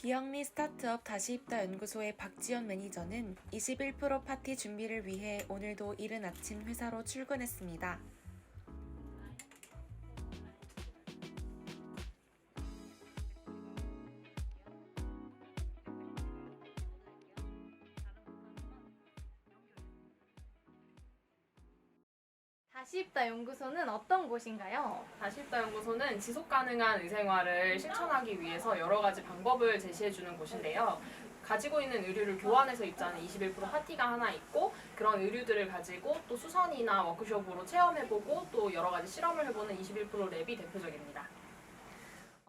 비영리 스타트업 다시입다 연구소의 박지연 매니저는 21% 파티 준비를 위해 오늘도 이른 아침 회사로 출근했습니다. 다시입다 연구소는 어떤 곳인가요? 다시입다 연구소는 지속가능한 의생활을 실천하기 위해서 여러 가지 방법을 제시해주는 곳인데요. 가지고 있는 의류를 교환해서 입자는 21% 파티가 하나 있고, 그런 의류들을 가지고 또 수선이나 워크숍으로 체험해보고 또 여러 가지 실험을 해보는 21% 랩이 대표적입니다.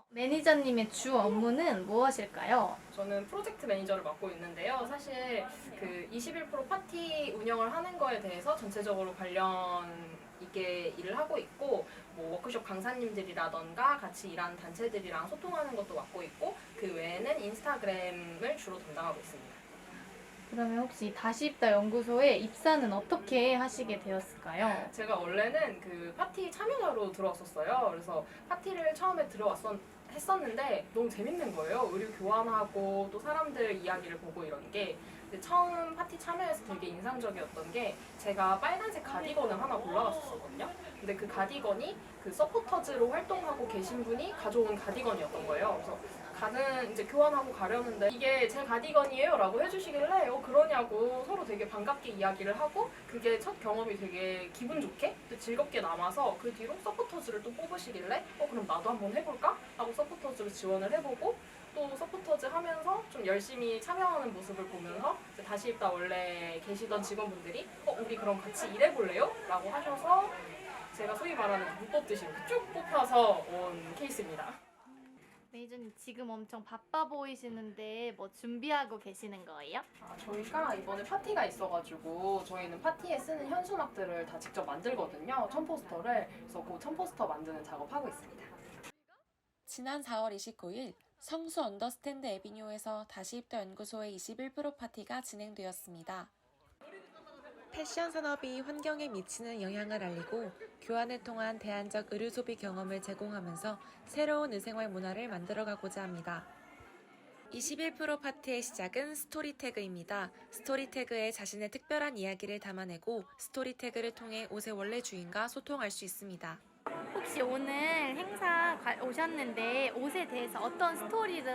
매니저님의 주 업무는 무엇일까요? 저는 프로젝트 매니저를 맡고 있는데요. 사실 그 21% 파티 운영을 하는 거에 대해서 전체적으로 관련 있게 일을 하고 있고, 뭐 워크숍 강사님들이라던가 같이 일하는 단체들이랑 소통하는 것도 맡고 있고, 그 외에는 인스타그램을 주로 담당하고 있습니다. 그러면 혹시 다시입다 연구소에 입사는 어떻게 하시게 되었을까요? 제가 원래는 그 파티 참여자로 들어왔었어요. 그래서 파티를 처음에 했었는데 너무 재밌는 거예요. 의류 교환하고 또 사람들 이야기를 보고 이런 게. 근데 처음 파티 참여해서 되게 인상적이었던 게, 제가 빨간색 가디건을 하나 골라갔었거든요. 근데 그 가디건이 그 서포터즈로 활동하고 계신 분이 가져온 가디건이었던 거예요. 그래서 이제 교환하고 가려는데 이게 제 가디건이에요 라고 해주시길래 그러냐고 서로 되게 반갑게 이야기를 하고, 그게 첫 경험이 되게 기분 좋게 또 즐겁게 남아서 그 뒤로 서포터즈를 또 뽑으시길래 그럼 나도 한번 해볼까? 하고 서포터즈로 지원을 해보고, 또 서포터즈 하면서 좀 열심히 참여하는 모습을 보면서 다시입다 원래 계시던 직원분들이 우리 그럼 같이 일해볼래요? 라고 하셔서 제가 소위 말하는 못 뽑듯이 이렇게 쭉 뽑혀서 온 케이스입니다. 매니저님 지금 엄청 바빠 보이시는데 뭐 준비하고 계시는 거예요? 저희가 이번에 파티가 있어가지고 저희는 파티에 쓰는 현수막들을 다 직접 만들거든요. 첨포스터를. 그래서 그 첨포스터 만드는 작업하고 있습니다. 지난 4월 29일 성수 언더스탠드 에비뉴에서 다시입다 연구소의 21% 파티가 진행되었습니다. 패션 산업이 환경에 미치는 영향을 알리고 교환을 통한 대안적 의류 소비 경험을 제공하면서 새로운 의생활 문화를 만들어가고자 합니다. 21% 파티의 시작은 스토리태그입니다. 스토리태그에 자신의 특별한 이야기를 담아내고 스토리태그를 통해 옷의 원래 주인과 소통할 수 있습니다. 혹시 오늘 행사 오셨는데 옷에 대해서 어떤 스토리를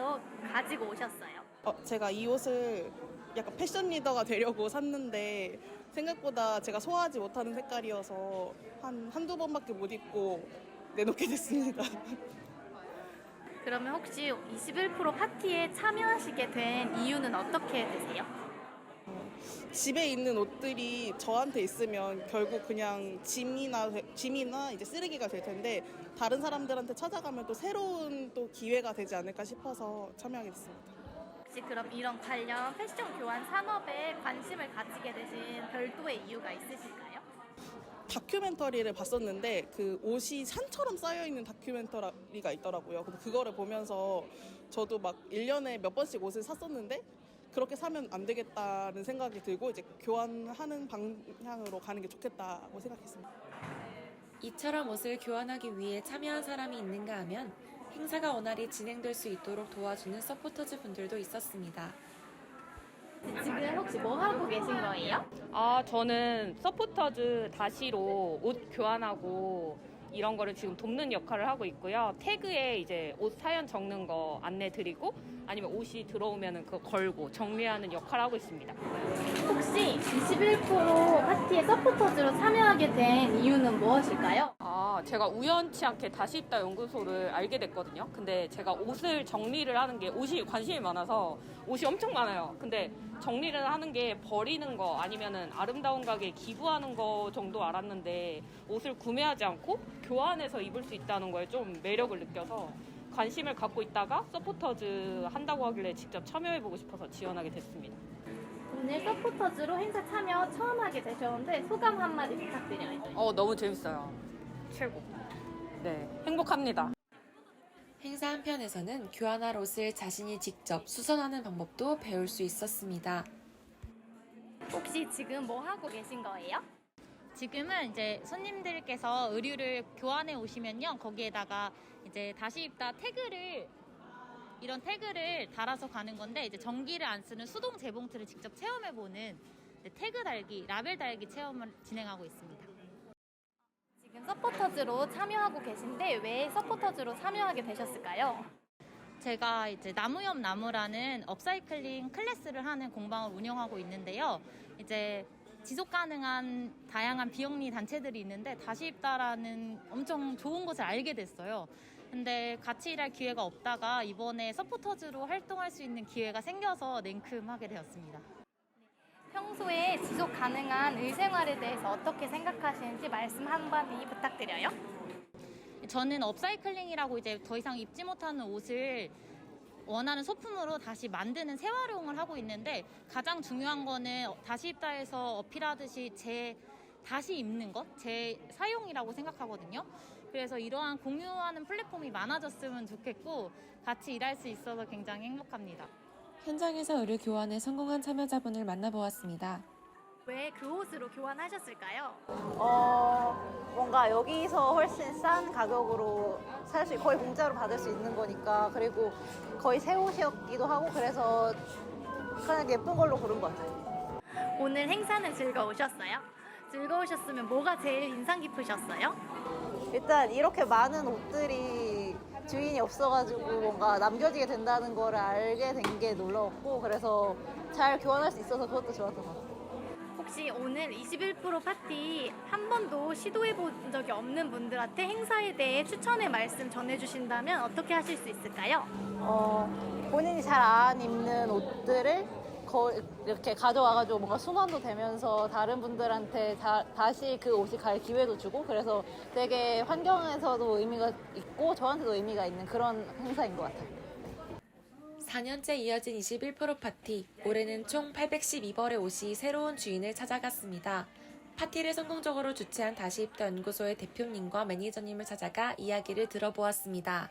가지고 오셨어요? 제가 이 옷을 약간 패션 리더가 되려고 샀는데 생각보다 제가 소화하지 못하는 색깔이어서 한두 번밖에 못 입고 내놓게 됐습니다. 그러면 혹시 21% 파티에 참여하시게 된 이유는 어떻게 되세요? 집에 있는 옷들이 저한테 있으면 결국 그냥 짐이나 이제 쓰레기가 될 텐데, 다른 사람들한테 찾아가면 또 새로운 또 기회가 되지 않을까 싶어서 참여하게 됐습니다. 혹시 그럼 이런 관련 패션 교환 산업에 관심을 가지게 되신 별도의 이유가 있으실까요? 다큐멘터리를 봤었는데 그 옷이 산처럼 쌓여있는 다큐멘터리가 있더라고요. 근데 그거를 보면서 저도 막 1년에 몇 번씩 옷을 샀었는데 그렇게 사면 안 되겠다는 생각이 들고 이제 교환하는 방향으로 가는 게 좋겠다고 생각했습니다. 이처럼 옷을 교환하기 위해 참여한 사람이 있는가 하면 행사가 원활히 진행될 수 있도록 도와주는 서포터즈 분들도 있었습니다. 지금 혹시 뭐 하고 계신 거예요? 저는 서포터즈 다시로 옷 교환하고 이런 거를 지금 돕는 역할을 하고 있고요. 태그에 이제 옷 사연 적는 거 안내 드리고, 아니면 옷이 들어오면 그거 걸고 정리하는 역할을 하고 있습니다. 혹시 21% 파티에 서포터즈로 참여하게 된 이유는 무엇일까요? 제가 우연치 않게 다시입다 연구소를 알게 됐거든요. 근데 제가 옷을 정리를 하는 게, 옷이 관심이 많아서 옷이 엄청 많아요. 근데 정리를 하는 게 버리는 거 아니면은 아름다운 가게에 기부하는 거 정도 알았는데, 옷을 구매하지 않고 교환해서 입을 수 있다는 거에 좀 매력을 느껴서 관심을 갖고 있다가 서포터즈 한다고 하길래 직접 참여해보고 싶어서 지원하게 됐습니다. 오늘 서포터즈로 행사 참여 처음 하게 되셨는데 소감 한마디 부탁드려요. 너무 재밌어요. 최고. 네, 행복합니다. 행사 한편에서는 교환할 옷을 자신이 직접 수선하는 방법도 배울 수 있었습니다. 혹시 지금 뭐 하고 계신 거예요? 지금은 이제 손님들께서 의류를 교환해 오시면요, 거기에다가 이제 다시 입다 태그를 이런 태그를 달아서 가는 건데 이제 전기를 안 쓰는 수동 재봉틀을 직접 체험해보는 태그 달기, 라벨 달기 체험을 진행하고 있습니다. 지금 서포터즈로 참여하고 계신데 왜 서포터즈로 참여하게 되셨을까요? 제가 이제 나무 옆 나무라는 업사이클링 클래스를 하는 공방을 운영하고 있는데요. 이제 지속 가능한 다양한 비영리 단체들이 있는데 다시 입다라는 엄청 좋은 것을 알게 됐어요. 근데 같이 일할 기회가 없다가 이번에 서포터즈로 활동할 수 있는 기회가 생겨서 냉큼하게 되었습니다. 평소에 지속 가능한 의생활에 대해서 어떻게 생각하시는지 말씀 한마디 부탁드려요. 저는 업사이클링이라고 이제 더 이상 입지 못하는 옷을 원하는 소품으로 다시 만드는 재활용을 하고 있는데 가장 중요한 거는 다시 입다에서 어필하듯이 다시 입는 것, 재사용이라고 생각하거든요. 그래서 이러한 공유하는 플랫폼이 많아졌으면 좋겠고 같이 일할 수 있어서 굉장히 행복합니다. 현장에서 의류 교환에 성공한 참여자분을 만나보았습니다. 왜 그 옷으로 교환하셨을까요? 뭔가 여기서 훨씬 싼 가격으로 살 수, 거의 공짜로 받을 수 있는 거니까, 그리고 거의 새 옷이었기도 하고, 그래서 그냥 예쁜 걸로 고른 것 같아요. 오늘 행사는 즐거우셨어요? 즐거우셨으면 뭐가 제일 인상 깊으셨어요? 일단 이렇게 많은 옷들이 주인이 없어가지고 뭔가 남겨지게 된다는 거를 알게 된 게 놀라웠고, 그래서 잘 교환할 수 있어서 그것도 좋았던 것 같아요. 혹시 오늘 21% 파티 한 번도 시도해본 적이 없는 분들한테 행사에 대해 추천의 말씀 전해주신다면 어떻게 하실 수 있을까요? 본인이 잘 안 입는 옷들을 이렇게 가져와가지고 뭔가 순환도 되면서 다른 분들한테 다시 그 옷이 갈 기회도 주고, 그래서 되게 환경에서도 의미가 있고 저한테도 의미가 있는 그런 행사인 것 같아요. 4년째 이어진 21% 파티, 올해는 총 812벌의 옷이 새로운 주인을 찾아갔습니다. 파티를 성공적으로 주최한 다시 입다 연구소의 대표님과 매니저님을 찾아가 이야기를 들어보았습니다.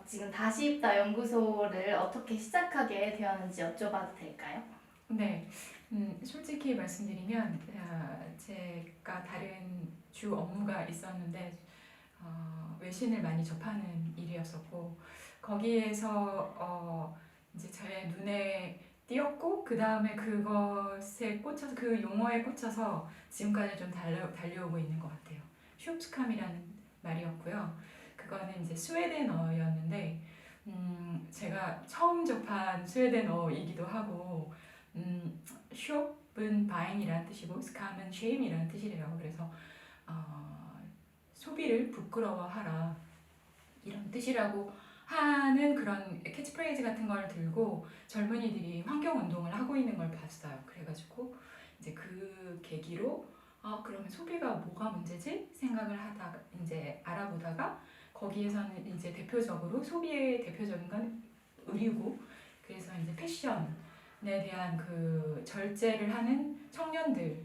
지금 다시 입다 연구소를 어떻게 시작하게 되었는지 여쭤봐도 될까요? 네, 솔직히 말씀드리면 제가 다른 주 업무가 있었는데 외신을 많이 접하는 일이었었고, 거기에서 이제 제 눈에 띄었고, 그 다음에 그것에 꽂혀서, 그 용어에 꽂혀서 지금까지 좀 달려오고 있는 것 같아요. 슈프스캄이라는 말이었고요. 그거는 이제 스웨덴어였는데 제가 처음 접한 스웨덴어이기도 하고, 숍은 바잉이라는 뜻이고 스캄은 쉐임이라는 뜻이래요. 그래서 소비를 부끄러워하라 이런 뜻이라고 하는 그런 캐치프레이즈 같은 걸 들고 젊은이들이 환경운동을 하고 있는 걸 봤어요. 그래가지고 이제 그 계기로 그러면 소비가 뭐가 문제지? 생각을 하다가 이제 알아보다가 거기에서는 이제 대표적으로 소비의 대표적인 건 의류고, 그래서 이제 패션에 대한 그 절제를 하는 청년들,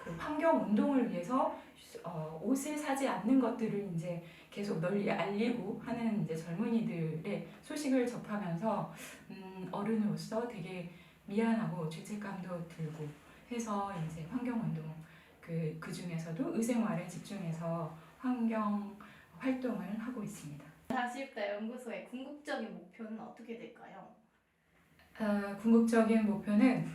그 환경 운동을 위해서 옷을 사지 않는 것들을 이제 계속 널리 알리고 하는 이제 젊은이들의 소식을 접하면서 어른으로서 되게 미안하고 죄책감도 들고 해서 이제 환경 운동 그 중에서도 의생활에 집중해서 환경 활동을 하고 있습니다. 다시 입다 연구소의 궁극적인 목표는 어떻게 될까요? 궁극적인 목표는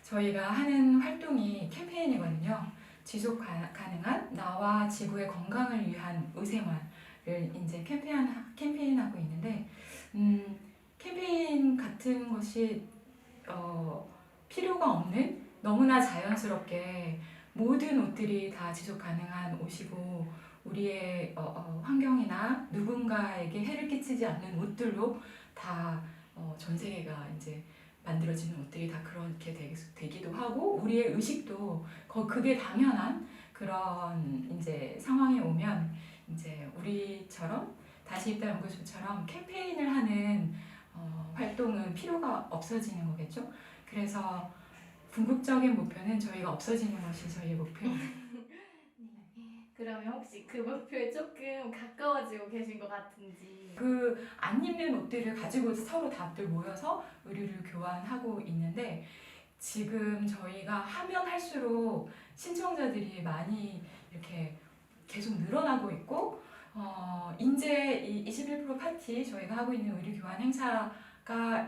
저희가 하는 활동이 캠페인이거든요. 지속 가능한 나와 지구의 건강을 위한 의생활을 이제 캠페인하고 있는데, 캠페인 같은 것이 필요가 없는, 너무나 자연스럽게 모든 옷들이 다 지속 가능한 옷이고 우리의 환경이나 누군가에게 해를 끼치지 않는 옷들로 다 전 세계가 이제 만들어지는 옷들이 다 그렇게 되기도 하고, 우리의 의식도 그게 당연한 그런 이제 상황에 오면 이제 우리처럼 다시 입다 연구소처럼 캠페인을 하는 활동은 필요가 없어지는 거겠죠. 그래서 궁극적인 목표는 저희가 없어지는 것이 저희의 목표입니다. 그러면 혹시 그 목표에 조금 가까워지고 계신 것 같은지. 그 안 입는 옷들을 가지고 서로 다들 모여서 의류를 교환하고 있는데, 지금 저희가 하면 할수록 신청자들이 많이 이렇게 계속 늘어나고 있고, 인제 이 21% 파티 저희가 하고 있는 의류 교환 행사가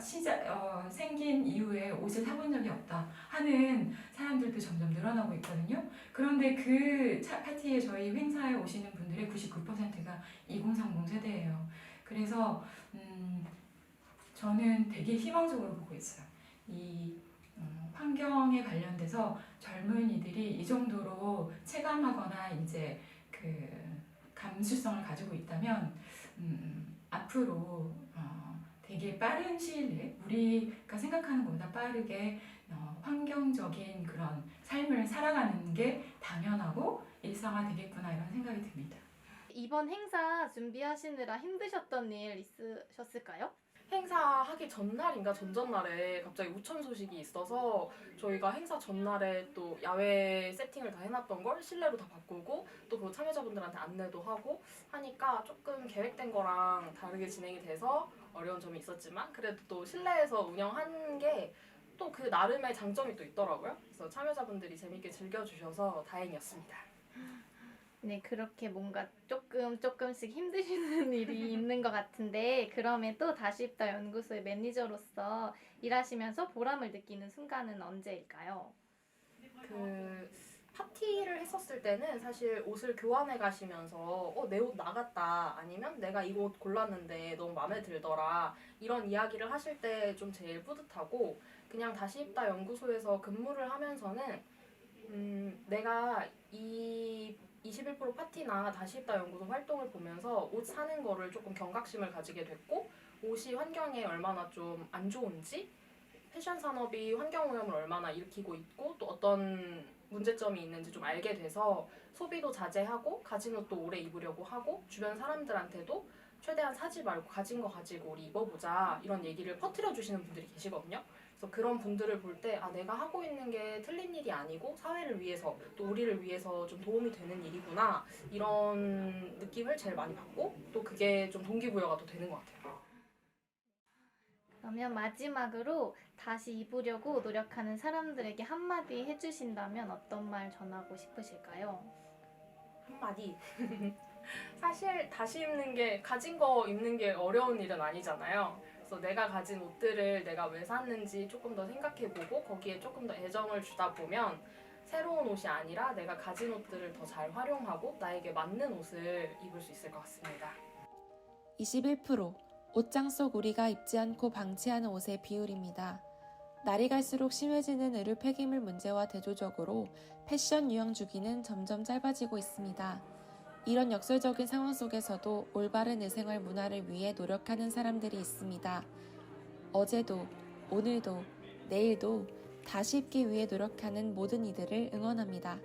생긴 이후에 옷을 사본 적이 없다 하는 사람들도 점점 늘어나고 있거든요. 그런데 그 파티에 저희 행사에 오시는 분들의 99%가 2030 세대예요. 그래서 저는 되게 희망적으로 보고 있어요. 이 환경에 관련돼서 젊은이들이 이 정도로 체감하거나 이제 그 감수성을 가지고 있다면 앞으로 되게 빠른 시일 내에 우리가 생각하는 것보다 빠르게 환경적인 그런 삶을 살아가는 게 당연하고 일상화되겠구나 이런 생각이 듭니다. 이번 행사 준비하시느라 힘드셨던 일 있으셨을까요? 행사하기 전날인가 전전날에 갑자기 우천 소식이 있어서 저희가 행사 전날에 또 야외 세팅을 다 해놨던 걸 실내로 다 바꾸고 또 그 참여자분들한테 안내도 하고 하니까 조금 계획된 거랑 다르게 진행이 돼서 어려운 점이 있었지만 그래도 또 실내에서 운영한 게 또 그 나름의 장점이 또 있더라고요. 그래서 참여자분들이 재밌게 즐겨주셔서 다행이었습니다. 네, 그렇게 뭔가 조금씩 힘드시는 일이 있는 것 같은데 그럼에도 다시 입다 연구소의 매니저로서 일하시면서 보람을 느끼는 순간은 언제일까요? 그 파티를 했었을 때는 사실 옷을 교환해 가시면서 내 옷 나갔다 아니면 내가 이 옷 골랐는데 너무 마음에 들더라 이런 이야기를 하실 때 좀 제일 뿌듯하고 그냥 다시 입다 연구소에서 근무를 하면서는 내가 이 21% 파티나 다시 입다 연구소 활동을 보면서 옷 사는 거를 조금 경각심을 가지게 됐고 옷이 환경에 얼마나 좀 안 좋은지 패션 산업이 환경 오염을 얼마나 일으키고 있고 또 어떤 문제점이 있는지 좀 알게 돼서 소비도 자제하고 가진 옷도 오래 입으려고 하고 주변 사람들한테도 최대한 사지 말고 가진 거 가지고 우리 입어보자 이런 얘기를 퍼뜨려 주시는 분들이 계시거든요. 그래서 그런 분들을 볼 때 내가 하고 있는 게 틀린 일이 아니고 사회를 위해서 또 우리를 위해서 좀 도움이 되는 일이구나 이런 느낌을 제일 많이 받고 또 그게 좀 동기부여가 더 되는 것 같아요. 그러면 마지막으로 다시 입으려고 노력하는 사람들에게 한마디 해주신다면 어떤 말 전하고 싶으실까요? 한마디. 사실 다시 입는 게 가진 거 입는 게 어려운 일은 아니잖아요. 그래서 내가 가진 옷들을 내가 왜 샀는지 조금 더 생각해보고 거기에 조금 더 애정을 주다 보면 새로운 옷이 아니라 내가 가진 옷들을 더 잘 활용하고 나에게 맞는 옷을 입을 수 있을 것 같습니다. 21% 옷장 속 우리가 입지 않고 방치하는 옷의 비율입니다. 날이 갈수록 심해지는 의류 폐기물 문제와 대조적으로 패션 유형 주기는 점점 짧아지고 있습니다. 이런 역설적인 상황 속에서도 올바른 의생활 문화를 위해 노력하는 사람들이 있습니다. 어제도, 오늘도, 내일도 다시 입기 위해 노력하는 모든 이들을 응원합니다.